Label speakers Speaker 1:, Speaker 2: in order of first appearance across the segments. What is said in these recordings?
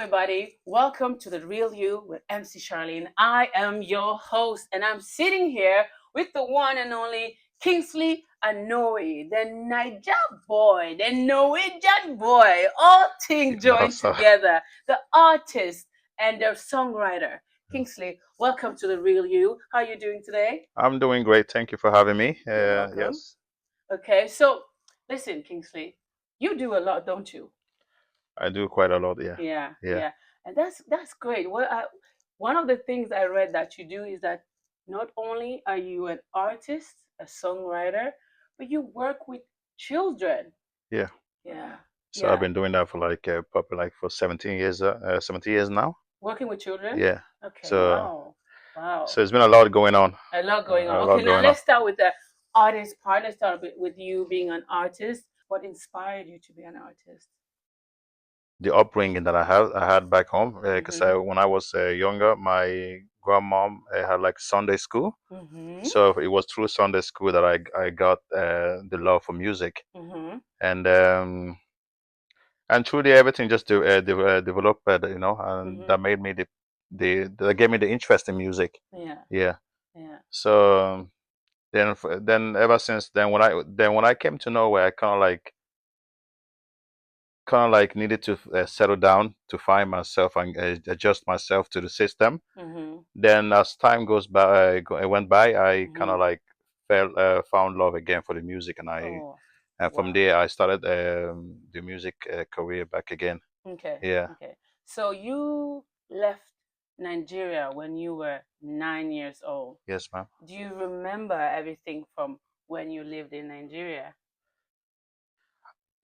Speaker 1: everybody. Welcome to The Real You with MC Charlene. I am your host, and I'm sitting here with the one and only Kingsley Anoe, the Niger boy, the Norwegian boy, all things
Speaker 2: No,
Speaker 1: joined
Speaker 2: so
Speaker 1: together, the artist and the songwriter. Kingsley, welcome to The Real You. How are you doing today?
Speaker 2: I'm doing great. Thank you for having me.
Speaker 1: You're welcome.
Speaker 2: Yes,
Speaker 1: Okay, so listen, Kingsley, you do a lot, don't you?
Speaker 2: I do quite a lot. Yeah,
Speaker 1: Yeah,
Speaker 2: yeah,
Speaker 1: yeah, and that's great. One of the things I read that you do is that not only are you an artist, a songwriter, but you work with children.
Speaker 2: yeah.
Speaker 1: Yeah,
Speaker 2: So I've
Speaker 1: yeah,
Speaker 2: been doing that for probably like for 17 years. 17 years now.
Speaker 1: working with children.
Speaker 2: Yeah.
Speaker 1: Okay,
Speaker 2: So
Speaker 1: wow, wow,
Speaker 2: so it's been a lot going on.
Speaker 1: a lot going
Speaker 2: A
Speaker 1: on.
Speaker 2: lot
Speaker 1: Okay, now
Speaker 2: going on.
Speaker 1: let's start with the artist part. Let's start with you being an artist. What inspired you to be an artist?
Speaker 2: The upbringing that I had back home, because
Speaker 1: Mm-hmm.
Speaker 2: when I was younger, my grandmom had like Sunday school.
Speaker 1: Mm-hmm.
Speaker 2: So it was through Sunday school that I got the love for music,
Speaker 1: Mm-hmm.
Speaker 2: and truly everything just developed, and
Speaker 1: Mm-hmm.
Speaker 2: that made me that gave me the interest in music.
Speaker 1: Yeah,
Speaker 2: Yeah.
Speaker 1: yeah.
Speaker 2: So then ever since then, when I came to Norway, I kind of like needed to settle down to find myself and adjust myself to the system.
Speaker 1: Mm-hmm.
Speaker 2: Then as time goes by, it went by, I kind
Speaker 1: Mm-hmm.
Speaker 2: of like found love again for the music,
Speaker 1: Oh,
Speaker 2: and from
Speaker 1: wow.
Speaker 2: there I started the music career back again.
Speaker 1: Okay,
Speaker 2: Yeah.
Speaker 1: okay. So you left Nigeria when you were 9 years old.
Speaker 2: Yes, ma'am.
Speaker 1: Do you remember everything from when you lived in Nigeria?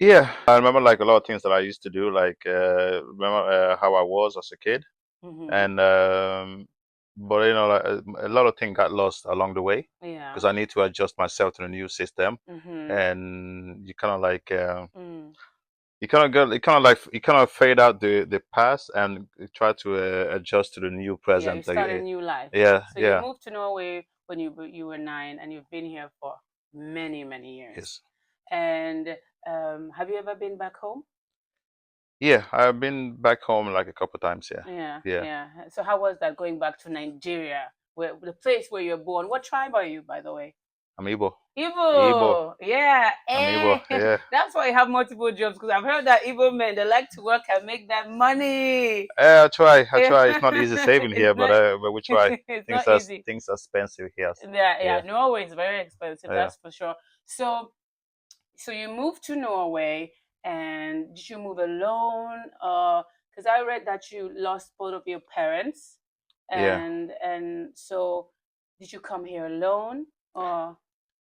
Speaker 2: Yeah, I remember like a lot of things that I used to do, like remember how I was as a kid,
Speaker 1: Mm-hmm.
Speaker 2: and but like, a lot of things got lost along the way
Speaker 1: Yeah.
Speaker 2: because I need to adjust myself to the new system,
Speaker 1: Mm-hmm.
Speaker 2: and you kind of like
Speaker 1: Mm.
Speaker 2: you kind of fade out the past and you try to adjust to the new
Speaker 1: Yeah, you
Speaker 2: present.
Speaker 1: start a new life.
Speaker 2: Yeah,
Speaker 1: So you
Speaker 2: yeah,
Speaker 1: moved to Norway when you were 9, and you've been here for many, many years.
Speaker 2: yes,
Speaker 1: And have you ever been back home?
Speaker 2: yeah. I've been back home like a couple times. Yeah,
Speaker 1: Yeah,
Speaker 2: yeah.
Speaker 1: yeah. So how was that going back to Nigeria, where the place where you're born? What tribe are you, by the way?
Speaker 2: I'm Igbo. Igbo.
Speaker 1: Igbo. Yeah.
Speaker 2: I'm Igbo. Yeah.
Speaker 1: That's why you have multiple jobs, because I've heard that Igbo men, they like to work and make that money.
Speaker 2: I try. I
Speaker 1: Yeah.
Speaker 2: try. It's not easy saving
Speaker 1: It's
Speaker 2: here,
Speaker 1: not
Speaker 2: but we try.
Speaker 1: it's
Speaker 2: Things
Speaker 1: not
Speaker 2: are
Speaker 1: easy.
Speaker 2: things are expensive here.
Speaker 1: Yeah, yeah.
Speaker 2: Yeah,
Speaker 1: Norway is very expensive,
Speaker 2: yeah.
Speaker 1: that's for sure. So you moved to Norway, and did you move alone? Because I read that you lost both of your parents,
Speaker 2: Yeah.
Speaker 1: and so did you come here alone or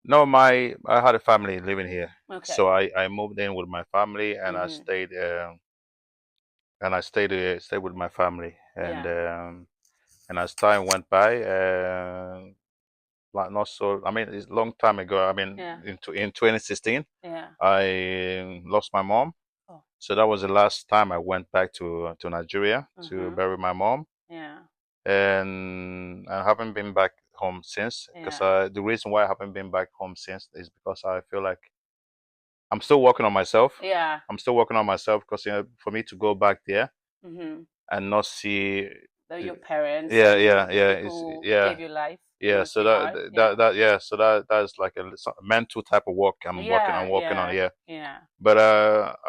Speaker 2: No, I had a family living here,
Speaker 1: okay?
Speaker 2: so I moved in with my family and I
Speaker 1: Mm-hmm.
Speaker 2: stayed stayed with my family,
Speaker 1: Yeah.
Speaker 2: and as time went by, like not so. I mean, it's a long time ago. I mean,
Speaker 1: Yeah.
Speaker 2: in 2016,
Speaker 1: Yeah.
Speaker 2: I lost my mom.
Speaker 1: Oh.
Speaker 2: So that was the last time I went back to Nigeria to
Speaker 1: Mm-hmm.
Speaker 2: bury my mom,
Speaker 1: Yeah.
Speaker 2: and I haven't been back home since. Because
Speaker 1: Yeah.
Speaker 2: the reason why I haven't been back home since is because I feel like I'm still working on myself.
Speaker 1: Yeah.
Speaker 2: I'm still working on myself because for me to go back there
Speaker 1: Mm-hmm.
Speaker 2: and not see,
Speaker 1: Your parents
Speaker 2: yeah,
Speaker 1: and
Speaker 2: yeah,
Speaker 1: the
Speaker 2: yeah,
Speaker 1: people who
Speaker 2: yeah,
Speaker 1: gave you life, it
Speaker 2: yeah.
Speaker 1: must
Speaker 2: So
Speaker 1: be hard. Yeah.
Speaker 2: so that's like a mental type of work I'm
Speaker 1: Yeah.
Speaker 2: working on.
Speaker 1: Yeah.
Speaker 2: Yeah.
Speaker 1: Yeah.
Speaker 2: But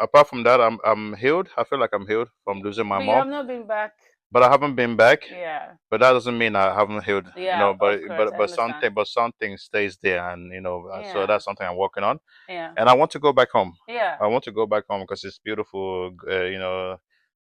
Speaker 2: apart from that, I'm healed. I feel like I'm healed from losing my
Speaker 1: But you
Speaker 2: mom.
Speaker 1: have not been back.
Speaker 2: But I haven't been back.
Speaker 1: Yeah.
Speaker 2: But that doesn't mean I haven't healed.
Speaker 1: Yeah. Of course, I
Speaker 2: But
Speaker 1: understand.
Speaker 2: something stays there, and so
Speaker 1: Yeah.
Speaker 2: that's something I'm working on.
Speaker 1: Yeah.
Speaker 2: And I want to go back home.
Speaker 1: Yeah.
Speaker 2: I want to go back home because it's beautiful.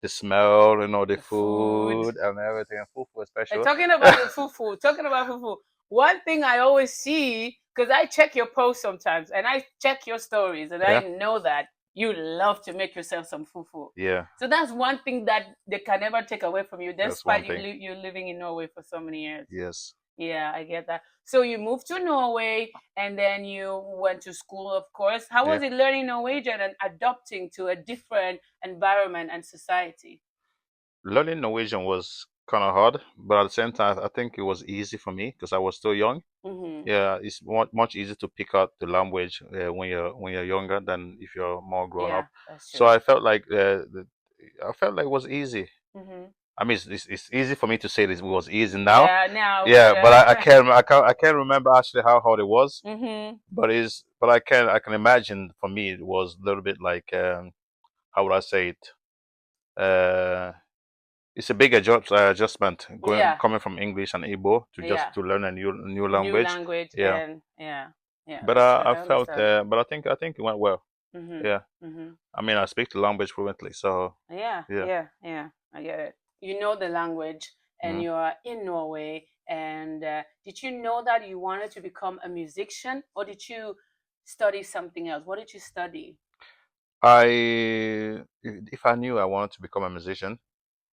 Speaker 2: The smell, the
Speaker 1: The food.
Speaker 2: food and everything. Food
Speaker 1: And
Speaker 2: especially.
Speaker 1: talking about the fufu, one thing I always see, because I check your posts sometimes and I check your stories, and I
Speaker 2: Yeah,
Speaker 1: know that you love to make yourself some fufu.
Speaker 2: yeah.
Speaker 1: So that's one thing that they can never take away from you,
Speaker 2: That's
Speaker 1: despite
Speaker 2: one thing.
Speaker 1: you living in Norway for so many years.
Speaker 2: Yes.
Speaker 1: Yeah, I get that. So you moved to Norway, and then you went to school, of course. How was
Speaker 2: Yeah.
Speaker 1: it learning Norwegian and adapting to a different environment and society?
Speaker 2: Learning Norwegian was kind of hard, but at the same time, I think it was easy for me because I was still young.
Speaker 1: Mm-hmm.
Speaker 2: Yeah, it's much easier to pick up the language when you're younger than if you're more grown
Speaker 1: Yeah,
Speaker 2: up.
Speaker 1: that's
Speaker 2: So
Speaker 1: true.
Speaker 2: I felt like it was easy.
Speaker 1: Mhm.
Speaker 2: I mean, it's easy for me to say this. It was easy now.
Speaker 1: Yeah, now,
Speaker 2: Yeah,
Speaker 1: but
Speaker 2: but I can't remember actually how hard it was.
Speaker 1: mhm.
Speaker 2: But I can imagine for me it was a little bit like how would I say it? Uh, it's a big adjustment going
Speaker 1: Yeah,
Speaker 2: coming from English and Igbo to just
Speaker 1: yeah.
Speaker 2: to learn a new
Speaker 1: New
Speaker 2: language.
Speaker 1: language
Speaker 2: Yeah,
Speaker 1: and yeah, yeah.
Speaker 2: but
Speaker 1: That's good.
Speaker 2: I
Speaker 1: I
Speaker 2: felt,
Speaker 1: understand.
Speaker 2: but I think it went well.
Speaker 1: Mhm.
Speaker 2: Yeah,
Speaker 1: Mhm.
Speaker 2: I mean I speak the language fluently, so
Speaker 1: Yeah,
Speaker 2: yeah.
Speaker 1: yeah, yeah. I get it. You know the language, and
Speaker 2: Mm.
Speaker 1: you are in Norway. And did you know that you wanted to become a musician, or did you study something else? What did you study?
Speaker 2: If I knew I wanted to become a musician,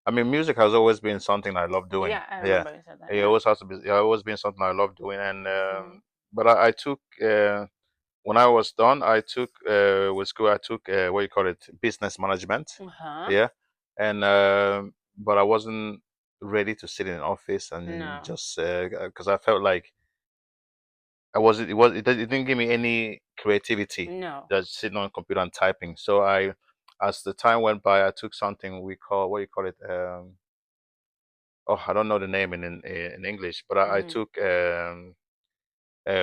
Speaker 2: I mean, music has always been something I love doing.
Speaker 1: Yeah, I
Speaker 2: Yeah,
Speaker 1: remember you said that.
Speaker 2: it
Speaker 1: Yeah.
Speaker 2: always has to be. It always been something I love doing, and
Speaker 1: Mhm.
Speaker 2: but I took when I was done, I took with school. I took what you call it, business management.
Speaker 1: Uh huh.
Speaker 2: Yeah, and but I wasn't ready to sit in an office and
Speaker 1: No.
Speaker 2: just because I felt like I was it was it didn't give me any creativity
Speaker 1: No.
Speaker 2: just sitting on a computer and typing. So I, as the time went by, I took something we call what you call it. Oh, I don't know the name in English, but I
Speaker 1: Mhm.
Speaker 2: took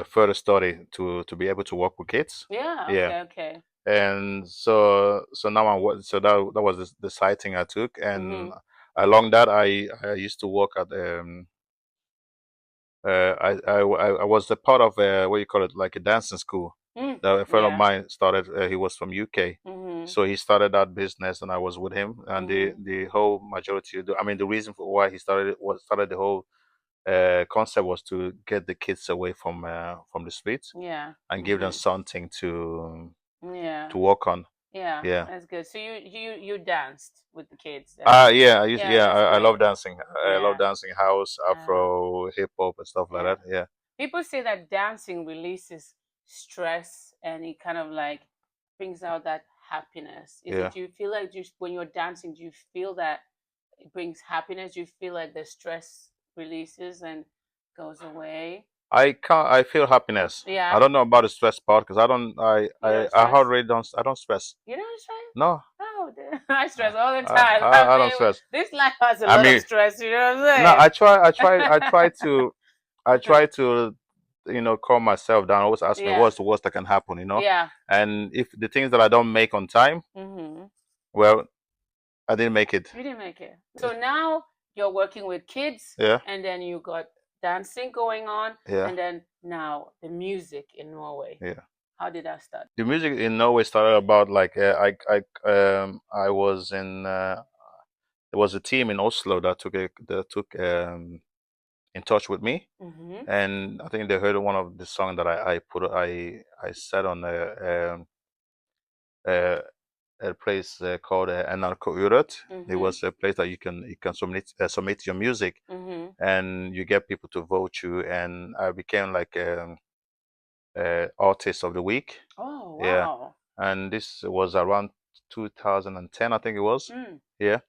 Speaker 2: further study to be able to work with kids.
Speaker 1: Yeah.
Speaker 2: Yeah,
Speaker 1: Okay. Okay.
Speaker 2: and so now so that was the side thing I took, and
Speaker 1: Mhm.
Speaker 2: along that I used to work at I was a part of what you call it, like a dancing school.
Speaker 1: Mm.
Speaker 2: That a friend of
Speaker 1: Yeah.
Speaker 2: mine started. He was from UK,
Speaker 1: Mhm.
Speaker 2: so he started that business, and I was with him. And
Speaker 1: Mhm.
Speaker 2: the whole majority, I mean, the reason for why he started it was started the whole concept was to get the kids away from the streets
Speaker 1: Yeah.
Speaker 2: and give them
Speaker 1: Mhm.
Speaker 2: something
Speaker 1: Yeah.
Speaker 2: to work on.
Speaker 1: Yeah.
Speaker 2: Yeah.
Speaker 1: That's good. So you danced with the kids then?
Speaker 2: Yeah,
Speaker 1: Yeah. That's
Speaker 2: I love
Speaker 1: great.
Speaker 2: dancing. I love
Speaker 1: Yeah.
Speaker 2: dancing house,
Speaker 1: Uh,
Speaker 2: Afro, hip hop, and stuff like
Speaker 1: yeah.
Speaker 2: that. Yeah.
Speaker 1: People say that dancing releases stress and it kind of like brings out that happiness. Is it,
Speaker 2: Yeah.
Speaker 1: do you feel like just when you're dancing, do you feel that it brings happiness? Do you feel like the stress releases and goes away?
Speaker 2: I can't. I feel happiness. I
Speaker 1: Yeah.
Speaker 2: don't know about the stress part because I don't.
Speaker 1: You don't
Speaker 2: I
Speaker 1: stress?
Speaker 2: hardly don't. I don't stress.
Speaker 1: You don't stress?
Speaker 2: No.
Speaker 1: Oh, I stress all the time.
Speaker 2: I don't stress.
Speaker 1: This life has a
Speaker 2: I
Speaker 1: lot of
Speaker 2: mean,
Speaker 1: stress, you know
Speaker 2: no.
Speaker 1: what
Speaker 2: I try to. I
Speaker 1: I'm saying?
Speaker 2: try to. Calm myself down. Always ask me
Speaker 1: Yeah.
Speaker 2: what's the worst that can happen.
Speaker 1: Yeah.
Speaker 2: And if the things that I don't make on time,
Speaker 1: Mm-hmm.
Speaker 2: well, I didn't make it.
Speaker 1: You didn't make it. So now you're working with kids,
Speaker 2: Yeah.
Speaker 1: and then you got dancing going on,
Speaker 2: Yeah.
Speaker 1: and then now the music in Norway.
Speaker 2: Yeah.
Speaker 1: How did that start?
Speaker 2: The music in Norway started about like I was in there was a team in Oslo that took in touch with me,
Speaker 1: Mm-hmm.
Speaker 2: and I think they heard one of the song that I said on uh, a place called NRK Urørt. It
Speaker 1: Mm-hmm.
Speaker 2: was a place that you can submit your music,
Speaker 1: Mm-hmm.
Speaker 2: and you get people to vote you, and I became like artist of the week.
Speaker 1: Oh,
Speaker 2: Yeah,
Speaker 1: wow.
Speaker 2: and this was around 2010, I think it was.
Speaker 1: Mm.
Speaker 2: Yeah.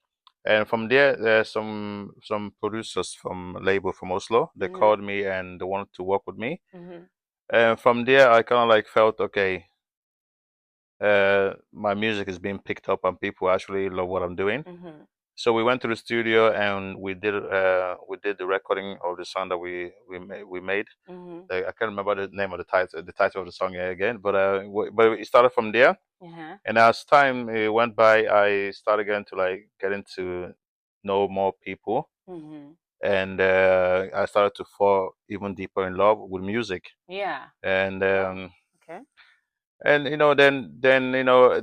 Speaker 2: And from there, there's some producers from label from Oslo. They
Speaker 1: Mm-hmm.
Speaker 2: called me and they wanted to work with me.
Speaker 1: Mm-hmm.
Speaker 2: And from there, I kind of like felt okay. My music is being picked up and people actually love what I'm doing.
Speaker 1: Mm-hmm.
Speaker 2: So we went to the studio and we did the recording of the song that we made.
Speaker 1: Mm-hmm.
Speaker 2: I can't remember the name of the title of the song again, but but it started from there.
Speaker 1: Uh-huh.
Speaker 2: And as time went by, I started getting to know more people,
Speaker 1: Mm-hmm.
Speaker 2: and I started to fall even deeper in love with music.
Speaker 1: Yeah.
Speaker 2: And
Speaker 1: Wow. Okay.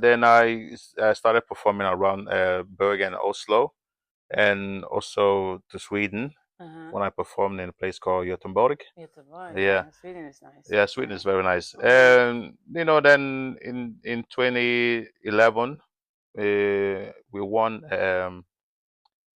Speaker 2: then I started performing around Bergen, Oslo, and also to Sweden
Speaker 1: Uh-huh.
Speaker 2: when I performed in a place called Gothenburg.
Speaker 1: Göteborg,
Speaker 2: Yeah,
Speaker 1: yeah. Sweden is nice.
Speaker 2: yeah, Sweden
Speaker 1: Yeah.
Speaker 2: is very nice.
Speaker 1: Mm-hmm.
Speaker 2: And then in 2011, we won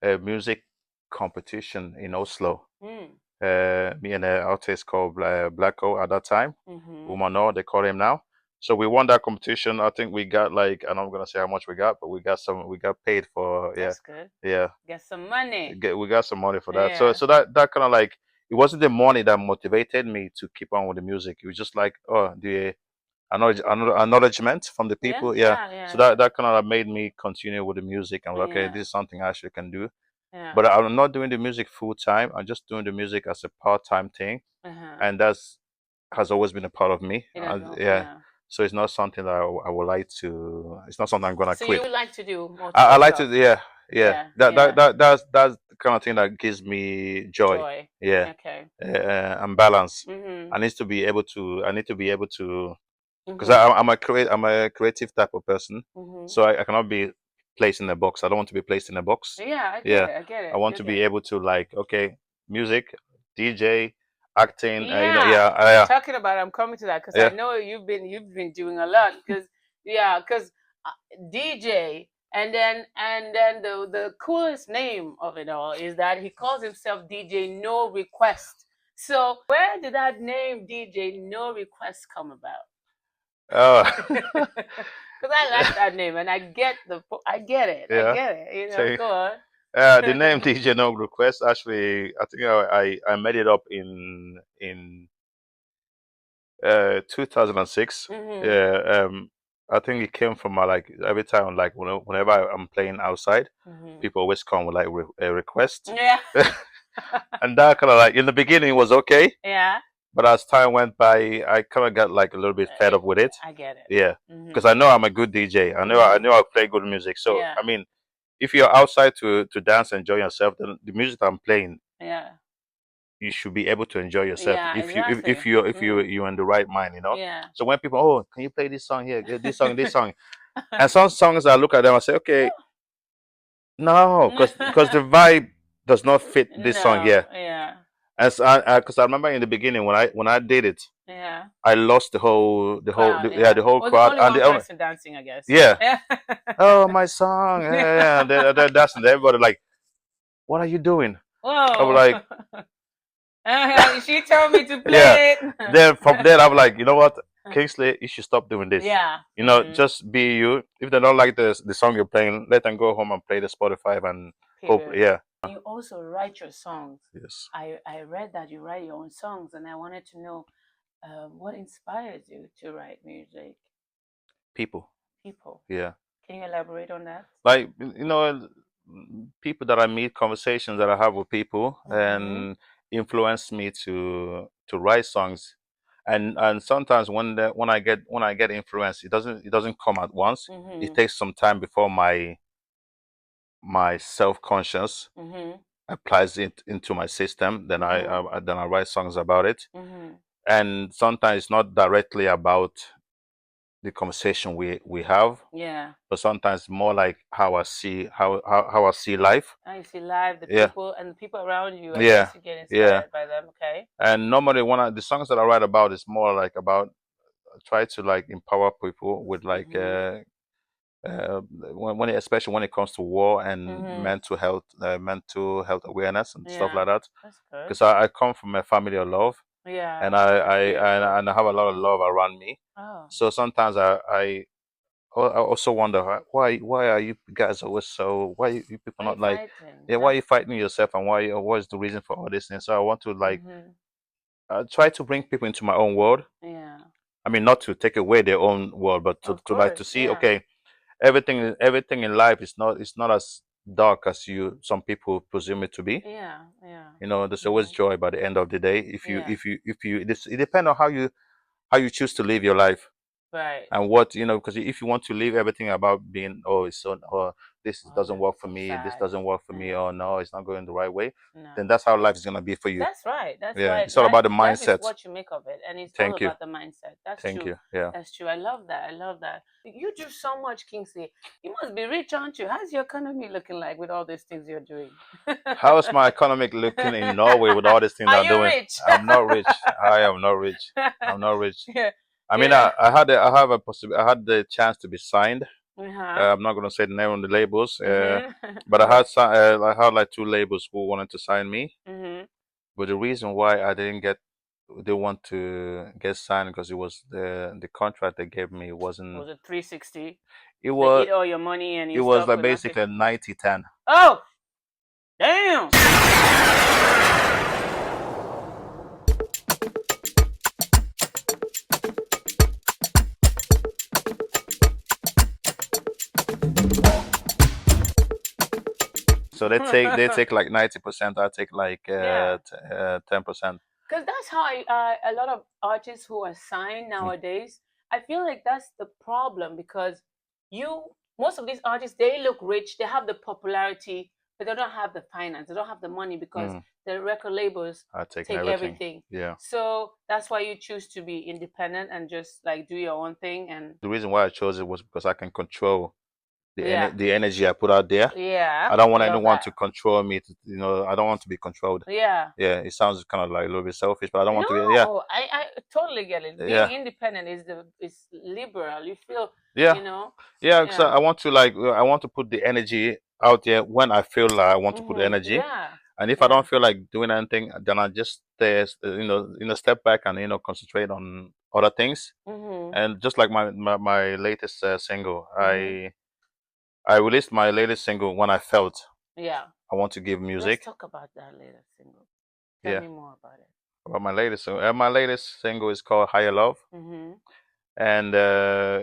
Speaker 2: a music competition in Oslo.
Speaker 1: Mm.
Speaker 2: Me and an artist called Blacko at that time,
Speaker 1: Mm-hmm.
Speaker 2: Umano, they call him now. So we won that competition. I think we got like, I'm not gonna say how much we got, but we got paid for, yeah,
Speaker 1: That's good.
Speaker 2: yeah,
Speaker 1: Get some money.
Speaker 2: we got some money for that. So
Speaker 1: Yeah.
Speaker 2: that kind of like, it wasn't the money that motivated me to keep on with the music. It was just like, oh, acknowledgement from the
Speaker 1: Yeah,
Speaker 2: people. Yeah.
Speaker 1: yeah, yeah,
Speaker 2: So that kind of like made me continue with the music. And okay,
Speaker 1: yeah,
Speaker 2: this is something I actually can do.
Speaker 1: yeah.
Speaker 2: But I'm not doing the music full time. I'm just doing the music as a part-time thing,
Speaker 1: Uh-huh.
Speaker 2: and that's has always been a part of me.
Speaker 1: It doesn't.
Speaker 2: Yeah.
Speaker 1: Yeah.
Speaker 2: So it's not something that I would like to. It's not something I'm gonna
Speaker 1: So you
Speaker 2: quit.
Speaker 1: would like to do
Speaker 2: I
Speaker 1: multiple
Speaker 2: like to.
Speaker 1: stuff.
Speaker 2: Yeah. Yeah.
Speaker 1: Yeah,
Speaker 2: That
Speaker 1: yeah.
Speaker 2: that that that's the kind of thing that gives me joy.
Speaker 1: Joy.
Speaker 2: Yeah.
Speaker 1: Okay.
Speaker 2: And balance.
Speaker 1: Mhm.
Speaker 2: I need to be able to. I need to be able to because
Speaker 1: Mhm.
Speaker 2: I'm a creative type of person,
Speaker 1: Mhm.
Speaker 2: so I cannot be placed in a box. I don't want to be placed in a box.
Speaker 1: Yeah, I get
Speaker 2: Yeah,
Speaker 1: it. I get
Speaker 2: I
Speaker 1: it.
Speaker 2: want to be
Speaker 1: Okay.
Speaker 2: able to like okay, music, DJ, acting.
Speaker 1: Yeah,
Speaker 2: Yeah,
Speaker 1: talking about I'm coming to that because I
Speaker 2: yeah,
Speaker 1: know you've been doing a lot because yeah, because DJ and then the coolest name of it all is that he calls himself DJ No Request. So where did that name DJ No Request come about?
Speaker 2: yeah.
Speaker 1: Because I like that name and I get it. I
Speaker 2: Yeah.
Speaker 1: get it. You know,
Speaker 2: So
Speaker 1: go on.
Speaker 2: the name DJ No Request actually, I think I made it up in 2006.
Speaker 1: Mhm.
Speaker 2: Yeah. I think it came from my like every time like whenever I'm playing outside,
Speaker 1: Mhm.
Speaker 2: people always come with like a request.
Speaker 1: Yeah.
Speaker 2: And that kind of like in the beginning was okay,
Speaker 1: Yeah.
Speaker 2: but as time went by, I kind of got like a little bit fed up with it.
Speaker 1: I get it.
Speaker 2: Yeah, because
Speaker 1: Mhm.
Speaker 2: I know I'm a good DJ. I
Speaker 1: Mhm.
Speaker 2: know I play good music. So
Speaker 1: Yeah.
Speaker 2: I mean, if you're outside to dance and enjoy yourself, then the music I'm playing,
Speaker 1: Yeah.
Speaker 2: you should be able to enjoy yourself.
Speaker 1: Yeah,
Speaker 2: If you if
Speaker 1: exactly.
Speaker 2: you if you
Speaker 1: Mhm.
Speaker 2: you're in the right mind, you know.
Speaker 1: Yeah.
Speaker 2: So when people, oh, can you play this song here, this song, and some songs I look at them, I say, okay, no, because the vibe does not fit this song
Speaker 1: No,
Speaker 2: here.
Speaker 1: yeah.
Speaker 2: As because I remember in the beginning when I did it,
Speaker 1: Yeah.
Speaker 2: I lost
Speaker 1: Crowd,
Speaker 2: yeah,
Speaker 1: yeah.
Speaker 2: the whole
Speaker 1: Was the
Speaker 2: crowd
Speaker 1: only
Speaker 2: and
Speaker 1: one
Speaker 2: the only
Speaker 1: person dancing, I guess.
Speaker 2: yeah.
Speaker 1: Yeah.
Speaker 2: Oh, my song, yeah, and that's and everybody like, what are you doing? I was
Speaker 1: Whoa.
Speaker 2: like,
Speaker 1: She told me to
Speaker 2: yeah.
Speaker 1: play
Speaker 2: Then from
Speaker 1: it.
Speaker 2: there, I'm like, you know what, Kingsley, you should stop doing this.
Speaker 1: Yeah.
Speaker 2: You know,
Speaker 1: Hmm.
Speaker 2: just be you. If they don't like the song you're playing, let them go home and play the Spotify and hope.
Speaker 1: Period.
Speaker 2: Yeah.
Speaker 1: You also write your songs.
Speaker 2: Yes.
Speaker 1: I read that you write your own songs, and I wanted to know what inspires you to write music.
Speaker 2: People.
Speaker 1: People.
Speaker 2: Yeah.
Speaker 1: Can you elaborate on that?
Speaker 2: Like people that I meet, conversations that I have with people,
Speaker 1: Mm-hmm.
Speaker 2: and influence me to write songs. And sometimes when I get influence, it doesn't come at once. It
Speaker 1: Mm-hmm.
Speaker 2: takes some time before my self conscious
Speaker 1: Mm-hmm.
Speaker 2: applies it into my system. Then I write songs about it.
Speaker 1: Mm-hmm.
Speaker 2: And sometimes it's not directly about the conversation we have,
Speaker 1: Yeah.
Speaker 2: but sometimes more like how I see life.
Speaker 1: Now you see live the
Speaker 2: Yeah,
Speaker 1: people and the people around you. I
Speaker 2: yeah,
Speaker 1: guess you get
Speaker 2: yeah.
Speaker 1: inspired by them. Okay.
Speaker 2: And normally the songs that I write about is more like about try to like empower people with like
Speaker 1: Mm-hmm.
Speaker 2: especially when it comes to war and
Speaker 1: Mm-hmm.
Speaker 2: mental health awareness and stuff
Speaker 1: Yeah.
Speaker 2: like that.
Speaker 1: That's good.
Speaker 2: Because I come from a family of love, and
Speaker 1: Yeah. That's beautiful.
Speaker 2: I have a lot of love around me.
Speaker 1: Oh.
Speaker 2: So sometimes I also wonder why are you guys always so why you people
Speaker 1: Why are you
Speaker 2: not like,
Speaker 1: fighting?
Speaker 2: yeah, why are you fighting yourself, and why what is the reason for all this thing? So I want to like
Speaker 1: Mm-hmm.
Speaker 2: try to bring people into my own world.
Speaker 1: Yeah.
Speaker 2: I mean, not to take away their own world, but
Speaker 1: Of
Speaker 2: to like to
Speaker 1: course.
Speaker 2: see,
Speaker 1: Yeah.
Speaker 2: okay, everything in life is not as dark as you some people presume it to be.
Speaker 1: Yeah. Yeah.
Speaker 2: You know, there's always
Speaker 1: Mm-hmm.
Speaker 2: joy by the end of the day
Speaker 1: Yeah.
Speaker 2: if you it depends on how you choose to live your life.
Speaker 1: Right.
Speaker 2: And what, because if you want to leave everything about being, oh, it's so, oh,
Speaker 1: Oh,
Speaker 2: doesn't
Speaker 1: that's
Speaker 2: work for
Speaker 1: so
Speaker 2: me, this
Speaker 1: sad.
Speaker 2: doesn't work for me,
Speaker 1: Yeah.
Speaker 2: or no, it's not going the right way, then
Speaker 1: No.
Speaker 2: that's how life is going to be for you.
Speaker 1: That's right. That's
Speaker 2: Yeah,
Speaker 1: right.
Speaker 2: it's all about the
Speaker 1: Life is
Speaker 2: mindset.
Speaker 1: what you make of it, and it's all
Speaker 2: Thank you.
Speaker 1: about the mindset. That's
Speaker 2: Thank
Speaker 1: true.
Speaker 2: you. Yeah.
Speaker 1: That's true. I love that. I love that. You do so much, Kingsley. You must be rich, aren't you? How's your economy looking like with all these things you're doing?
Speaker 2: How's my economic looking in Norway with all these things
Speaker 1: Are
Speaker 2: I'm
Speaker 1: you
Speaker 2: doing?
Speaker 1: rich?
Speaker 2: I'm not rich. I am not rich. I'm not rich.
Speaker 1: Yeah.
Speaker 2: I mean,
Speaker 1: Yeah.
Speaker 2: I had the chance to be signed.
Speaker 1: Uh-huh.
Speaker 2: I'm not gonna say the name on the labels,
Speaker 1: Mm-hmm.
Speaker 2: but I had like two labels who wanted to sign me.
Speaker 1: Mm-hmm.
Speaker 2: But the reason why they want to get signed because it was the contract they gave me wasn't.
Speaker 1: Was it 360?
Speaker 2: It
Speaker 1: They
Speaker 2: was
Speaker 1: eat all your money and
Speaker 2: it
Speaker 1: you
Speaker 2: was
Speaker 1: stuck
Speaker 2: like
Speaker 1: with nothing.
Speaker 2: basically 90-10.
Speaker 1: Oh, damn.
Speaker 2: So they take like 90%. I take like
Speaker 1: Yeah.
Speaker 2: 10%.
Speaker 1: Because that's how a lot of artists who are signed
Speaker 2: Mm.
Speaker 1: nowadays, I feel like that's the problem because you, most of these artists, they look rich, they have the popularity, but they don't have the finance, they don't have the money because
Speaker 2: Mm.
Speaker 1: the record labels
Speaker 2: I take
Speaker 1: take
Speaker 2: everything.
Speaker 1: everything.
Speaker 2: Yeah.
Speaker 1: So that's why you choose to be independent and just like do your own thing. And
Speaker 2: The reason why I chose it was because I can control
Speaker 1: yeah,
Speaker 2: the energy I put out there.
Speaker 1: yeah,
Speaker 2: I don't
Speaker 1: I
Speaker 2: want
Speaker 1: love
Speaker 2: anyone
Speaker 1: that.
Speaker 2: to control me. I don't want to be controlled.
Speaker 1: Yeah.
Speaker 2: Yeah, it sounds kind of like a little bit selfish, but I don't want to be. Yeah,
Speaker 1: No, I totally get it. Being
Speaker 2: yeah,
Speaker 1: independent is liberal. You feel,
Speaker 2: yeah,
Speaker 1: you know,
Speaker 2: yeah. Because
Speaker 1: yeah.
Speaker 2: I want to I want to put the energy out there when I feel like I want to put the energy.
Speaker 1: Yeah.
Speaker 2: And if I
Speaker 1: Yeah.
Speaker 2: don't feel like doing anything, then I just step back and concentrate on other things.
Speaker 1: Mhm.
Speaker 2: And just like my latest single,
Speaker 1: Mhm.
Speaker 2: I released my latest single when I felt
Speaker 1: Yeah.
Speaker 2: I want to give
Speaker 1: Let's
Speaker 2: music.
Speaker 1: talk about that later single. Tell
Speaker 2: Yeah,
Speaker 1: me more about it.
Speaker 2: about my latest single is called Higher Love,
Speaker 1: Mhm.
Speaker 2: and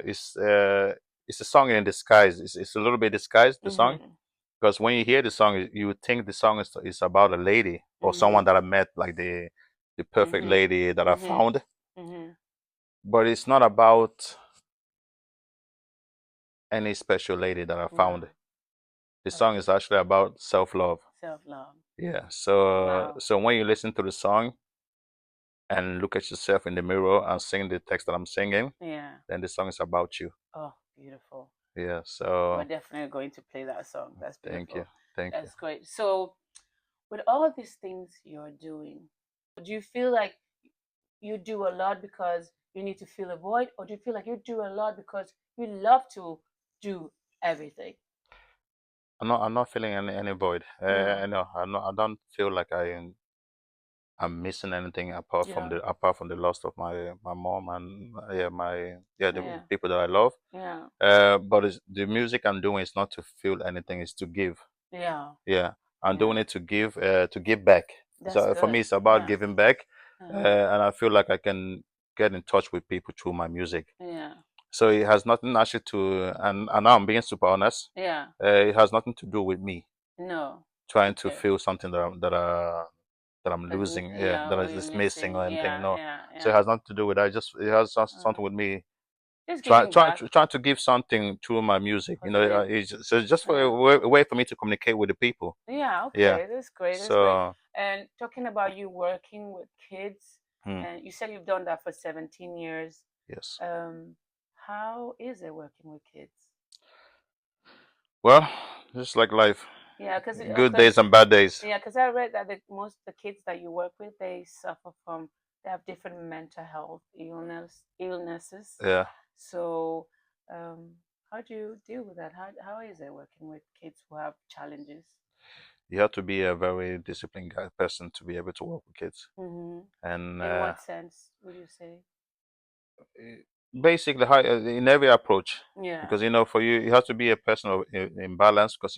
Speaker 2: it's a song in disguise. It's a little bit disguised, the song,
Speaker 1: Mhm.
Speaker 2: because when you hear the song, you would think the song is about a lady or someone
Speaker 1: Mhm.
Speaker 2: that I met, like the perfect
Speaker 1: Mhm.
Speaker 2: lady that I
Speaker 1: Mhm.
Speaker 2: found.
Speaker 1: Mhm.
Speaker 2: But it's not about any special lady that I found.
Speaker 1: Wow.
Speaker 2: The song
Speaker 1: Okay.
Speaker 2: is actually about self-love.
Speaker 1: Self-love.
Speaker 2: Yeah. So
Speaker 1: Wow.
Speaker 2: so when you listen to the song and look at yourself in the mirror and sing the text that I'm singing,
Speaker 1: Yeah.
Speaker 2: then the song is about you.
Speaker 1: Oh, beautiful.
Speaker 2: Yeah.
Speaker 1: We're
Speaker 2: So
Speaker 1: definitely going to play that song. That's
Speaker 2: thank you.
Speaker 1: beautiful.
Speaker 2: Thank you.
Speaker 1: That's great. So, with all these things you're doing, do you feel like you do a lot because you need to fill a void, or do you feel like you do a lot because you love to do everything?
Speaker 2: I'm not feeling any void.
Speaker 1: No.
Speaker 2: No, I don't feel like I'm missing anything
Speaker 1: Yeah.
Speaker 2: apart from the loss of my mom and the
Speaker 1: Yeah.
Speaker 2: people that I love.
Speaker 1: Yeah.
Speaker 2: But the music I'm doing is not to feel anything; it's to give.
Speaker 1: Yeah.
Speaker 2: Yeah, I'm doing
Speaker 1: Yeah.
Speaker 2: it to give back.
Speaker 1: That's
Speaker 2: So for me,
Speaker 1: good.
Speaker 2: it's about
Speaker 1: Yeah.
Speaker 2: giving back,
Speaker 1: Uh-huh.
Speaker 2: and I feel like I can get in touch with people through my music.
Speaker 1: Yeah.
Speaker 2: So it has nothing actually to, and now I'm being super honest.
Speaker 1: Yeah.
Speaker 2: It has nothing to do with me
Speaker 1: No.
Speaker 2: trying to
Speaker 1: Okay.
Speaker 2: feel something that I'm losing, yeah,
Speaker 1: Yeah,
Speaker 2: that
Speaker 1: or
Speaker 2: is
Speaker 1: you're
Speaker 2: just missing
Speaker 1: missing.
Speaker 2: or anything.
Speaker 1: Yeah.
Speaker 2: No,
Speaker 1: Yeah.
Speaker 2: so it
Speaker 1: Yeah.
Speaker 2: has nothing to do with that. It has
Speaker 1: Uh,
Speaker 2: something with me
Speaker 1: just giving back.
Speaker 2: trying to give something through my music.
Speaker 1: Positive.
Speaker 2: So it's just for
Speaker 1: Yeah.
Speaker 2: a way for me to communicate with the people.
Speaker 1: Yeah,
Speaker 2: Yeah.
Speaker 1: okay, that's great. That's great.
Speaker 2: So
Speaker 1: And talking about you working with kids,
Speaker 2: hmm,
Speaker 1: and you said you've done that for 17 years.
Speaker 2: yes.
Speaker 1: Um, how is it working with kids?
Speaker 2: Well, just like life,
Speaker 1: Yeah, because
Speaker 2: good days and bad days.
Speaker 1: yeah, because I read that most the kids that you work with, they suffer from, they have different mental health illnesses.
Speaker 2: Yeah,
Speaker 1: So, um, how do you deal with that? How is it working with kids who have challenges?
Speaker 2: you have to be a very disciplined person to be able to work with kids,
Speaker 1: Mm-hmm.
Speaker 2: and
Speaker 1: In what sense would you say?
Speaker 2: basically in every approach,
Speaker 1: Yeah.
Speaker 2: because for you, you have to be a person in balance, because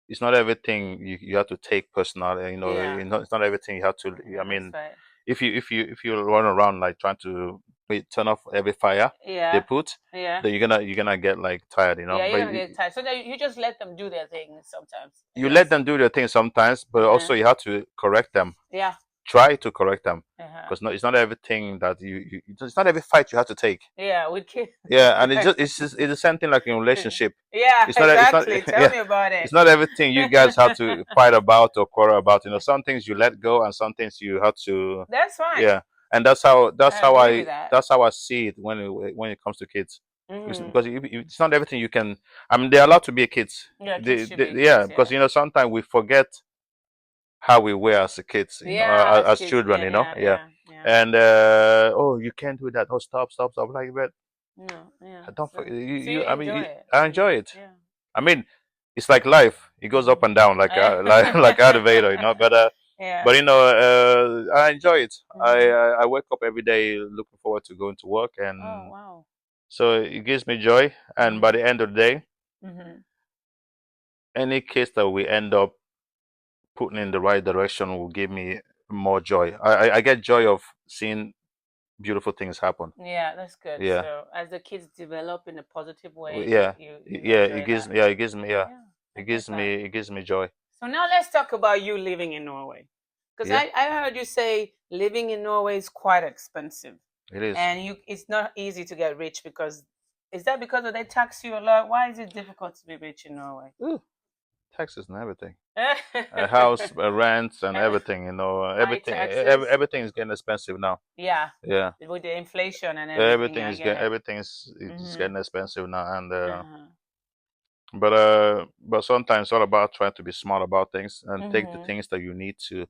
Speaker 2: it's not everything you have to take personal.
Speaker 1: Yeah.
Speaker 2: It's not everything you have to. I
Speaker 1: Yeah, that's
Speaker 2: mean,
Speaker 1: right.
Speaker 2: if you run around like trying to turn off every fire they
Speaker 1: Yeah.
Speaker 2: put,
Speaker 1: Yeah.
Speaker 2: then you're gonna get like tired,
Speaker 1: Yeah,
Speaker 2: But
Speaker 1: you're gonna get tired. So that you just let them do their thing sometimes, I
Speaker 2: you let
Speaker 1: guess.
Speaker 2: them do their thing sometimes, but
Speaker 1: Yeah.
Speaker 2: also you have to correct them.
Speaker 1: Yeah.
Speaker 2: Try to correct them,
Speaker 1: Uh-huh.
Speaker 2: because it's not everything that it's not every fight you have to take.
Speaker 1: Yeah, with kids.
Speaker 2: Yeah, and it's the same thing like in relationship.
Speaker 1: Yeah,
Speaker 2: It's not
Speaker 1: exactly. Tell
Speaker 2: yeah,
Speaker 1: me about it.
Speaker 2: it's not everything you guys have to fight about or quarrel about. Some things you let go, and some things you have to.
Speaker 1: That's fine.
Speaker 2: Yeah, and that's how
Speaker 1: I agree with that.
Speaker 2: I see it when it comes to kids.
Speaker 1: Mm-hmm.
Speaker 2: Because it's not everything you can. I mean, they're allowed to be kids.
Speaker 1: Yeah, kids should be
Speaker 2: Yeah,
Speaker 1: kids,
Speaker 2: because
Speaker 1: yeah.
Speaker 2: sometimes we forget how we were as a kids,
Speaker 1: Yeah, as
Speaker 2: as
Speaker 1: kids.
Speaker 2: children,
Speaker 1: Yeah, yeah,
Speaker 2: yeah.
Speaker 1: yeah, yeah.
Speaker 2: And oh, you can't do that. Oh, stop, stop, stop. Like that.
Speaker 1: No, yeah.
Speaker 2: I don't.
Speaker 1: So, so you
Speaker 2: You. I mean,
Speaker 1: enjoy it.
Speaker 2: I
Speaker 1: Mm,
Speaker 2: enjoy it.
Speaker 1: yeah.
Speaker 2: I mean, it's like life. It goes up
Speaker 1: Mm.
Speaker 2: and down like elevator, But
Speaker 1: Yeah.
Speaker 2: I enjoy it.
Speaker 1: Mm-hmm.
Speaker 2: I wake up every day looking forward to going to work,
Speaker 1: Oh,
Speaker 2: and
Speaker 1: wow.
Speaker 2: so it gives me joy. And by
Speaker 1: Mm-hmm.
Speaker 2: the end of the day,
Speaker 1: Mm-hmm.
Speaker 2: any case that we end up putting in the right direction will give me more joy. I get joy of seeing beautiful things happen.
Speaker 1: Yeah, that's good.
Speaker 2: Yeah,
Speaker 1: So as the kids develop in a positive way,
Speaker 2: yeah,
Speaker 1: you
Speaker 2: yeah.
Speaker 1: enjoy that.
Speaker 2: It gives me, yeah.
Speaker 1: Yeah.
Speaker 2: It gives me joy.
Speaker 1: So now let's talk about you living in Norway. Because
Speaker 2: Yeah,
Speaker 1: I heard you say living in Norway is quite expensive.
Speaker 2: it is.
Speaker 1: And it's not easy to get rich because is that because they tax you a lot? Why is it difficult to be rich in Norway?
Speaker 2: Ooh, taxes and everything. A house, rents, and everything. You know, everything is getting expensive now.
Speaker 1: Yeah.
Speaker 2: Yeah.
Speaker 1: With the inflation and everything.
Speaker 2: Everything is getting expensive now, and but sometimes it's all about trying to be smart about things and take the things that you need to.